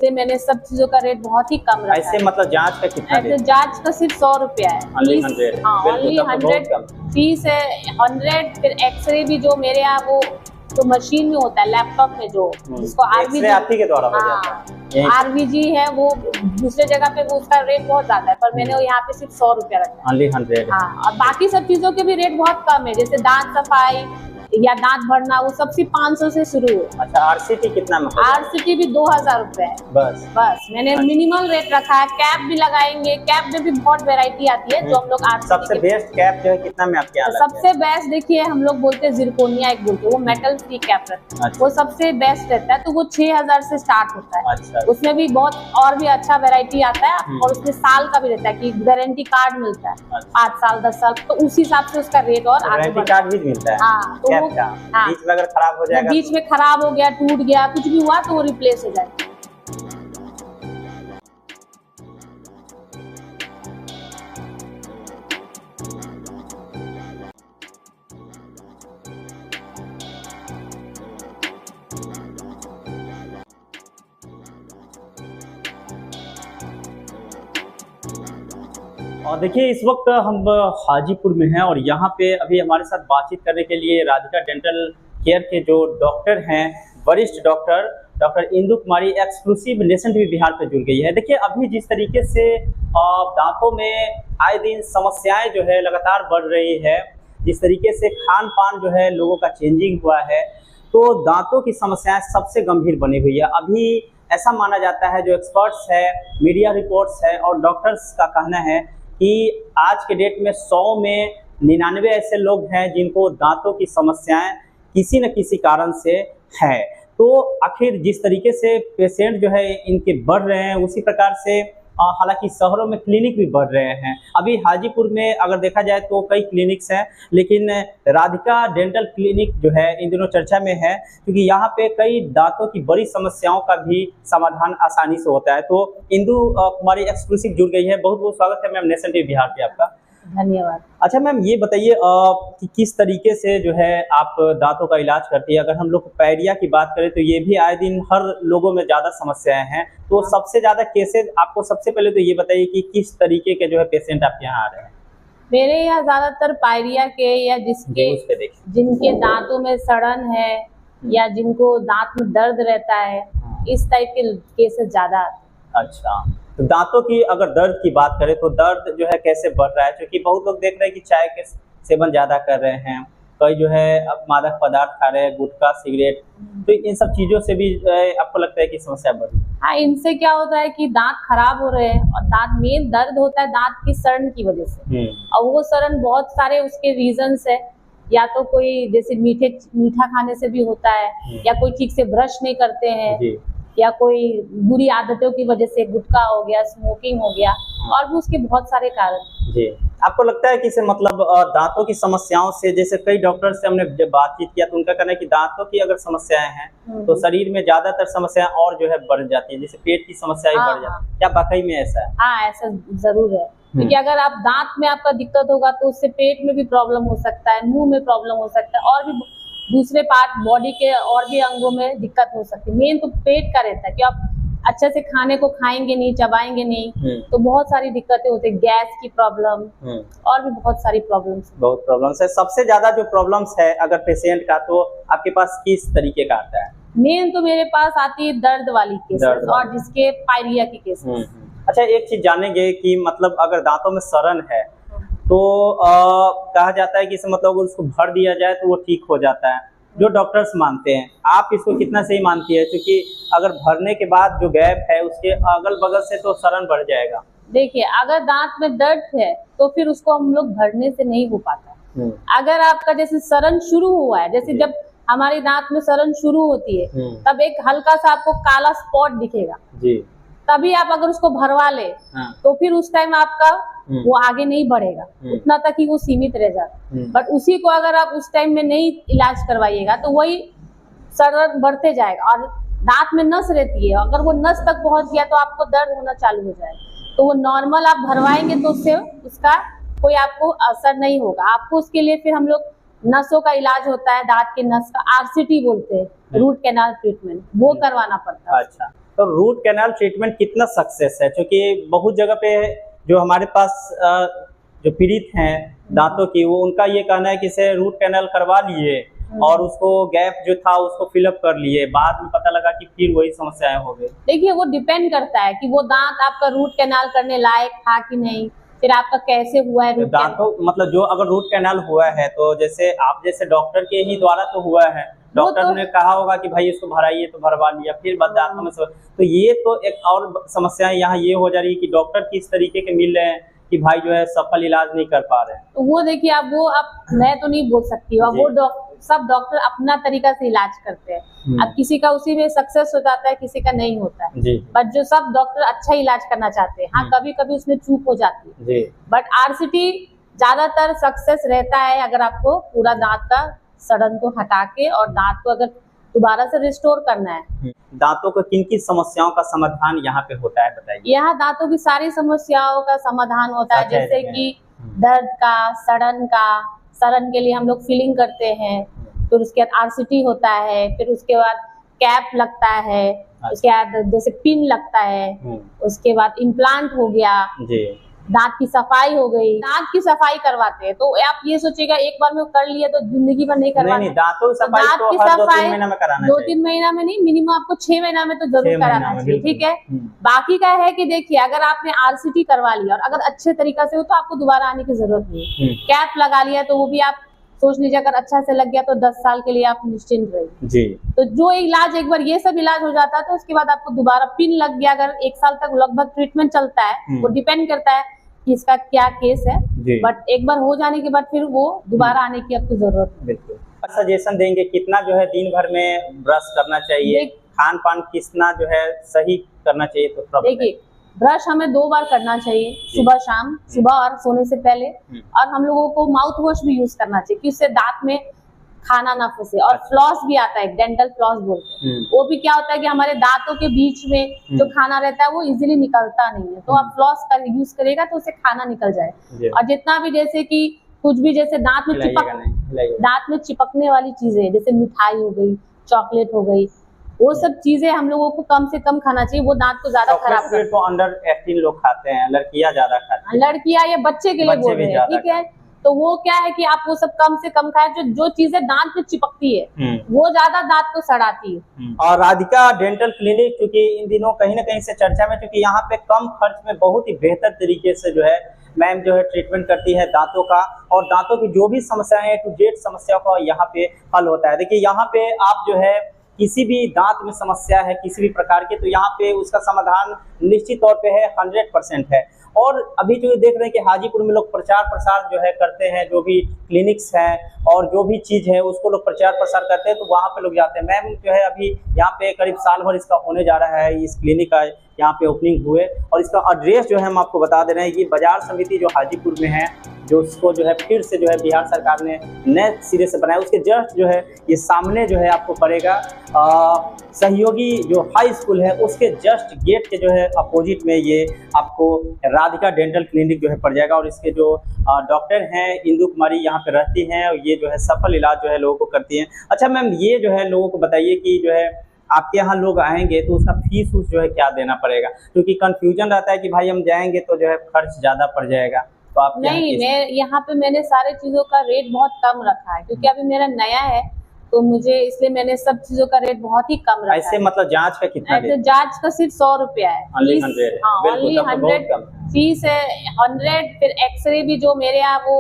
से मैंने सब चीजों का रेट बहुत ही कम रखा ऐसे है। मतलब जांच का कितना ऐसे जांच का सिर्फ 100 रुपया है। Only 100 है। हाँ, बिल्कुल, ओनली तब तो बहुत 100 कम। फीस है। 100 फिर एक्सरे भी जो मेरे यहाँ वो जो मशीन में होता है लैपटॉप में जो जिसको एक्सरे आप ही के द्वारा हो जाता है यहीं से? आरवीजी है वो दूसरे जगह पे वो उसका रेट बहुत ज्यादा है, पर मैंने यहाँ पे सिर्फ 100 रुपया रखा है। ओनली 100। हाँ, और बाकी सब चीजों के भी रेट बहुत कम है, जैसे दांत सफाई या दांत भरना वो सब सिर्फ 500 से शुरू है। अच्छा, आरसीटी कितना में होगा? आरसीटी भी 2000 रुपए है। बस मैंने मिनिमल रेट रखा है। कैप भी लगाएंगे, कैप में भी बहुत वैरायटी आती है जो हम लोग सबसे बेस्ट कैप जो है कितना में आपके यहाँ सबसे बेस्ट देखिए हम लोग बोलते हैं जिरकोनिया, एक बोलते हैं वो मेटल फ्री कैप रहता है। वो सबसे बेस्ट रहता है, तो वो 6000 से स्टार्ट होता है। अच्छा। उसमें भी बहुत और भी अच्छा वैरायटी आता है और उसमें साल का भी रहता है कि गारंटी कार्ड मिलता है 5 साल 10 साल, तो उस हिसाब से उसका रेट और गारंटी कार्ड भी मिलता है। हाँ, तो बीच में अगर खराब हो जाएगा, बीच में खराब हो गया, टूट गया, कुछ भी हुआ तो वो रिप्लेस हो जाएगा। और देखिए इस वक्त हम हाजीपुर में हैं और यहाँ पे अभी हमारे साथ बातचीत करने के लिए राधिका डेंटल केयर के जो डॉक्टर हैं, वरिष्ठ डॉक्टर इंदु कुमारी एक्सक्लूसिव नेशन टीवी बिहार पे जुड़ गई है। देखिए अभी जिस तरीके से दांतों में आए दिन समस्याएं जो है लगातार बढ़ रही है, जिस तरीके से खान पान जो है लोगों का चेंजिंग हुआ है, तो दांतों की समस्याएं सबसे गंभीर बनी हुई है। अभी ऐसा माना जाता है, जो एक्सपर्ट्स है, मीडिया रिपोर्ट्स है और डॉक्टर्स का कहना है कि आज के डेट में 100 में 99 ऐसे लोग हैं जिनको दांतों की समस्याएं किसी न किसी कारण से है। तो आखिर जिस तरीके से पेशेंट जो है इनके बढ़ रहे हैं, उसी प्रकार से हालांकि शहरों में क्लिनिक भी बढ़ रहे हैं। अभी हाजीपुर में अगर देखा जाए तो कई क्लिनिक्स हैं, लेकिन राधिका डेंटल क्लिनिक जो है इन दिनों चर्चा में है, क्योंकि यहाँ पे कई दांतों की बड़ी समस्याओं का भी समाधान आसानी से होता है। तो इंदु कुमारी एक्सक्लूसिव जुड़ गई है। बहुत बहुत स्वागत है मैम नेशन टीवी बिहार पे आपका। धन्यवाद। अच्छा मैम, ये बताइए कि किस तरीके से जो है आप दांतों का इलाज करती है। अगर हम लोग पायरिया की बात करें तो ये भी आए दिन हर लोगों में ज़्यादा समस्याएं हैं, तो सबसे ज़्यादा केसेज आपको सबसे पहले तो ये बताइए कि किस तरीके के जो है पेशेंट आपके यहाँ आ रहे हैं। मेरे यहाँ ज्यादातर पायरिया के या जिनके दांतों में सड़न है या जिनको दांत में दर्द रहता है, इस टाइप के केसेस ज्यादा। अच्छा, तो दांतों की अगर दर्द की बात करें तो दर्द जो है कैसे बढ़ रहा है? क्योंकि बहुत लोग देख रहे हैं कि चाय के सेवन ज़्यादा कर रहे हैं, कई जो है अब मादक पदार्थ खा रहे हैं, गुटखा, सिगरेट, तो इन सब चीज़ों से भी आपको लगता है कि समस्या बढ़ रही है? हाँ, इनसे क्या होता है कि दांत खराब हो रहे हैं और दांत मेन दर्द होता है दांत की सड़न की वजह से। और वो सड़न बहुत सारे उसके रीजंस है, या तो कोई जैसे मीठा खाने से भी होता है, या कोई ठीक से ब्रश नहीं करते हैं, या कोई बुरी आदतों की वजह से, गुटखा हो गया, स्मोकिंग हो गया, और भी उसके बहुत सारे कारण। जी, आपको लगता है कि इसे मतलब दांतों की समस्याओं से, जैसे कई डॉक्टर से हमने जब बातचीत किया तो उनका कहना है कि दांतों की अगर समस्याएं हैं तो शरीर में ज्यादातर समस्याएं और जो है बढ़ जाती है, जैसे पेट की समस्या बढ़ जाती है, क्या वाकई में ऐसा है? हाँ, ऐसा जरूर है, क्योंकि अगर आप दांत में आपका दिक्कत होगा तो उससे पेट में भी प्रॉब्लम हो सकता है, मुंह में प्रॉब्लम हो सकता है, और भी दूसरे पार्ट बॉडी के और भी अंगों में दिक्कत हो सकती है। मेन तो पेट का रहता है कि आप अच्छे से खाने को खाएंगे नहीं, चबाएंगे नहीं, तो बहुत सारी दिक्कतें होती है, गैस की प्रॉब्लम और भी बहुत सारी प्रॉब्लम्स है। सबसे ज्यादा जो प्रॉब्लम्स है अगर पेशेंट का, तो आपके पास किस तरीके का आता है? मेन तो मेरे पास आती है दर्द वाली केसेस और जिसके पायरिया की केसेस। अच्छा, एक चीज जानेंगे कि मतलब अगर दांतों में सड़न है तो कहा जाता है कि इसे मतलब अगर उसको भर दिया जाए तो वो ठीक हो जाता है, जो डॉक्टर्स मानते हैं। आप इसको कितना सही मानती है? क्योंकि अगर भरने के बाद जो गैप है उसके अगल बगल से तो सड़न बढ़ जाएगा। देखिए, अगर दांत में दर्द है तो फिर उसको हम लोग भरने से नहीं हो पाता। अगर आपका जैसे सड़न शुरू हुआ है, जैसे जब हमारी दांत में सड़न शुरू होती है तब एक हल्का सा आपको काला स्पॉट दिखेगा, तभी आप अगर उसको भरवा ले तो फिर उस टाइम आपका वो आगे नहीं बढ़ेगा, उतना तक ही वो सीमित रह जाता। बट उसी को अगर आप उस टाइम में नहीं इलाज करवाइएगा तो वही सड़न बढ़ते जाएगा, और दांत में नस रहती है, अगर वो नस तक पहुंच गया तो आपको दर्द होना चालू हो जाएगा। तो वो नॉर्मल आप भरवाएंगे तो उससे उसका कोई आपको असर नहीं होगा। आपको उसके लिए फिर हम लोग नसों का इलाज होता है, दांत के नस का आरसीटी बोलते हैं, रूट कैनाल ट्रीटमेंट, वो करवाना पड़ता है। अच्छा, तो रूट कैनाल ट्रीटमेंट कितना सक्सेस है, क्योंकि बहुत जगह पे जो हमारे पास जो पीड़ित हैं दांतों की, वो उनका ये कहना है कि इसे रूट कैनाल करवा लिए और उसको गैप जो था उसको फिलअप कर लिए, बाद में पता लगा कि फिर वही समस्याएं हो गई। देखिए वो डिपेंड करता है कि वो दांत आपका रूट कैनाल करने लायक था कि नहीं, फिर आपका कैसे हुआ है रूट दांतों मतलब जो अगर रूट कैनाल हुआ है तो जैसे आप जैसे डॉक्टर के ही द्वारा तो हुआ है, डॉक्टर ने कहा होगा कि भाई इसको भराइए तो भरवा लिया, फिर दांतों में तो ये तो एक और समस्या यहाँ ये हो जा रही है कि डॉक्टर किस तरीके के मिल रहे हैं कि भाई जो है सफल इलाज नहीं कर पा रहे हैं। तो वो देखिए अब मैं तो नहीं बोल सकती हूँ, वो सब डॉक्टर अपना तरीका से इलाज करते हैं। अब किसी का उसी में सक्सेस हो जाता है, किसी का नहीं होता है, बट जो सब डॉक्टर अच्छा इलाज करना चाहते हैं, हाँ कभी कभी उसमें चूक हो जाती है, बट आरसीटी ज्यादातर सक्सेस रहता है अगर आपको पूरा दांत का सड़न को हटा के और दांत को अगर दोबारा से रिस्टोर करना है। दांतों को किन किन समस्याओं का समाधान यहाँ पे होता है बताइए। यहाँ दांतों की सारी समस्याओं का समाधान होता है, जैसे कि दर्द का, सड़न के लिए हम लोग फिलिंग करते हैं, फिर उसके बाद आरसीटी होता है, फिर उसके बाद कैप लगता है, उसके बाद जैसे पिन लगता है, उसके बाद इम्प्लांट हो गया, दांत की सफाई हो गई। दांत की सफाई करवाते हैं तो आप ये सोचिएगा एक बार में कर लिया तो जिंदगी भर नहीं करवाना। नहीं, दांतों की सफाई तो हर 2-3 महीना में कराना चाहिए। 2-3 महीना में नहीं, मिनिमम आपको 6 महीना में तो जरूर कराना चाहिए, ठीक है। बाकी का है कि देखिए अगर आपने आरसीटी करवा लिया और अगर अच्छे तरीका से हो तो आपको दोबारा आने की जरूरत नहीं। कैप लगा लिया तो वो भी आप सोच लीजिए अगर अच्छा से लग गया तो 10 साल के लिए आप निश्चिंत रहिए जी। तो जो इलाज एक बार ये सब इलाज हो जाता है तो उसके बाद आपको दोबारा पिन लग गया, अगर 1 साल तक लगभग ट्रीटमेंट चलता है, वो डिपेंड करता है कि इसका क्या केस है, बट एक बार हो जाने के बाद फिर वो दोबारा आने की आपको जरूरत है। बिल्कुल। सजेशन देंगे कितना जो है दिन भर में ब्रश करना चाहिए, खान पान कितना जो है सही करना चाहिए, तो देखिए ब्रश हमें 2 बार करना चाहिए, सुबह शाम, सुबह और सोने से पहले, और हम लोगों को माउथ वॉश भी यूज करना चाहिए कि उससे दांत में खाना ना फंसे। और फ्लॉस भी आता है, डेंटल फ्लॉस बोलते हैं, वो भी क्या होता है कि हमारे दांतों के बीच में जो खाना रहता है वो इजीली निकलता नहीं है, तो आप फ्लॉस का यूज करेगा तो उससे खाना निकल जाए। और जितना भी जैसे कि कुछ भी जैसे दांत में चिपकने वाली चीजें जैसे मिठाई हो गई, चॉकलेट हो गई, वो सब चीजें हम लोगों को कम से कम खाना चाहिए, वो दांत को ज्यादा खराब करता है। तो अंडर 18 लोग खाते हैं, लड़कियां ज्यादा खाती हैं, लड़कियां या बच्चे के लिए बोल रहे हैं, ठीक है। तो वो क्या है कि आप वो सब कम से कम खाएं, जो चीजें दांत पे चिपकती है वो ज्यादा दांत को सड़ाती है। और राधिका डेंटल क्लिनिक क्योंकि इन दिनों कहीं ना कहीं से चर्चा में, क्योंकि यहाँ पे कम खर्च में बहुत ही बेहतर तरीके से जो है मैम जो है ट्रीटमेंट करती है दांतों का, और दांतों की जो भी समस्याएं हैं टू जेड समस्याओं का यहाँ पे हल होता है। देखिए यहाँ पे आप जो है किसी भी दांत में समस्या है किसी भी प्रकार की, तो यहाँ पे उसका समाधान निश्चित तौर पे है, 100% है। और अभी जो देख रहे हैं कि हाजीपुर में लोग प्रचार प्रसार जो है करते हैं, जो भी क्लिनिक्स हैं और जो भी चीज़ है उसको लोग प्रचार प्रसार करते हैं, तो वहाँ पे लोग जाते हैं। मैम जो है अभी यहाँ पे करीब साल भर इसका होने जा रहा है, इस क्लिनिक का यहाँ पे ओपनिंग हुए, और इसका एड्रेस जो है हम आपको बता दे रहे हैं, ये बाजार समिति जो हाजीपुर में है, जो उसको जो है फिर से जो है बिहार सरकार ने नए सिरे से बनाया, उसके जस्ट जो है ये सामने जो है आपको पड़ेगा सहयोगी जो हाई स्कूल है, उसके जस्ट गेट के जो है अपोजिट में ये आपको राधिका डेंटल क्लिनिक जो है पड़ जाएगा। और इसके जो डॉक्टर हैं इंदु कुमारी यहाँ पे रहती हैं, और ये जो है सफल इलाज जो है लोगों को करती हैं। अच्छा मैम, ये जो है लोगों को बताइए कि जो है आपके यहाँ लोग आएंगे तो उसका फीस जो है क्या देना पड़ेगा, क्योंकि कंफ्यूजन रहता है कि भाई हम जाएंगे तो जो है खर्च ज्यादा पड़ जाएगा, तो आप नहीं, मैं यहाँ पे मैंने सारे चीजों का रेट बहुत कम रखा है, क्योंकि अभी मेरा नया है तो मुझे इसलिए मैंने सब चीजों का रेट बहुत ही कम रखा है। ऐसे मतलब जांच का कितना है? जांच का सिर्फ 100 रुपया है, ओनली 100 फीस है 100। फिर एक्सरे भी जो मेरे यहाँ वो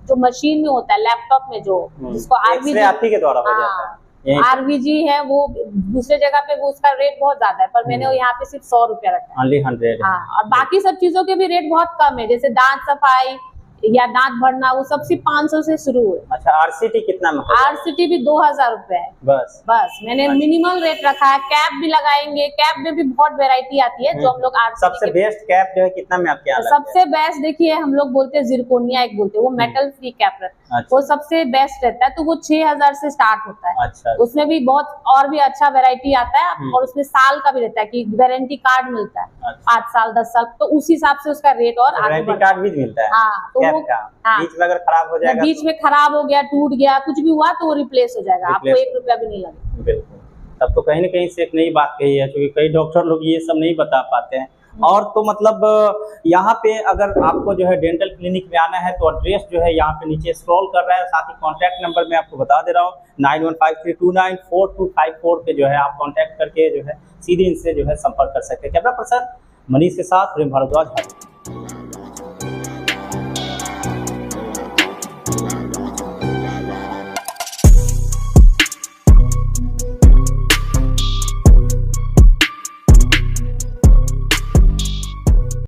जो मशीन में होता है, लैपटॉप में जो जिसको आरवीजी के द्वारा हो जाता है, आरवीजी है, वो दूसरे जगह पे वो उसका रेट बहुत ज्यादा है, पर मैंने यहाँ पे सिर्फ 100 रुपया रखा है, ओनली 100। हाँ, और बाकी सब चीजों के भी रेट बहुत कम है, जैसे दांत सफाई या दांत भरना, वो सब सिर्फ 500 से शुरू है। अच्छा, आरसीटी कितना में? आरसीटी भी 2000 रुपए है बस मैंने मिनिमम रेट रखा है। कैप भी लगाएंगे, कैप में भी बहुत वेरायटी आती है जो हम लोग सबसे बेस्ट कैप जो है कितना में आपके यहाँ? सबसे बेस्ट देखिए हम लोग बोलते हैं जिरकोनिया, एक बोलते हैं, वो मेटल फ्री कैप रहता है, वो सबसे बेस्ट रहता है, तो वो 6000 से स्टार्ट होता है। अच्छा, उसमें भी बहुत और भी अच्छा वेरायटी आता है, और उसमें साल का भी रहता है कि गारंटी कार्ड मिलता है 5 साल 10 साल, तो उस हिसाब से उसका रेट और गारंटी कार्ड भी मिलता है। हाँ, तो बीच में अगर खराब हो जाएगा, बीच में खराब हो गया, टूट गया, कुछ भी हुआ तो वो रिप्लेस हो जाएगा, आपको 1 रुपया भी नहीं लगेगा। बिल्कुल। तब तो कहीं ना कहीं से एक नई बात कही है, क्योंकि कई डॉक्टर लोग ये सब नहीं बता पाते हैं। और तो मतलब यहाँ पे अगर आपको जो है डेंटल क्लिनिक में आना है तो एड्रेस जो है यहाँ पे नीचे स्क्रॉल कर रहा है, साथ ही कॉन्टैक्ट नंबर मैं आपको बता दे रहा हूँ 9153294254 पे जो है आप कॉन्टैक्ट करके जो है सीधे इनसे जो है संपर्क कर सकते हैं। कैमरा पर्सन मनीष के साथ प्रेम भारद्वाज।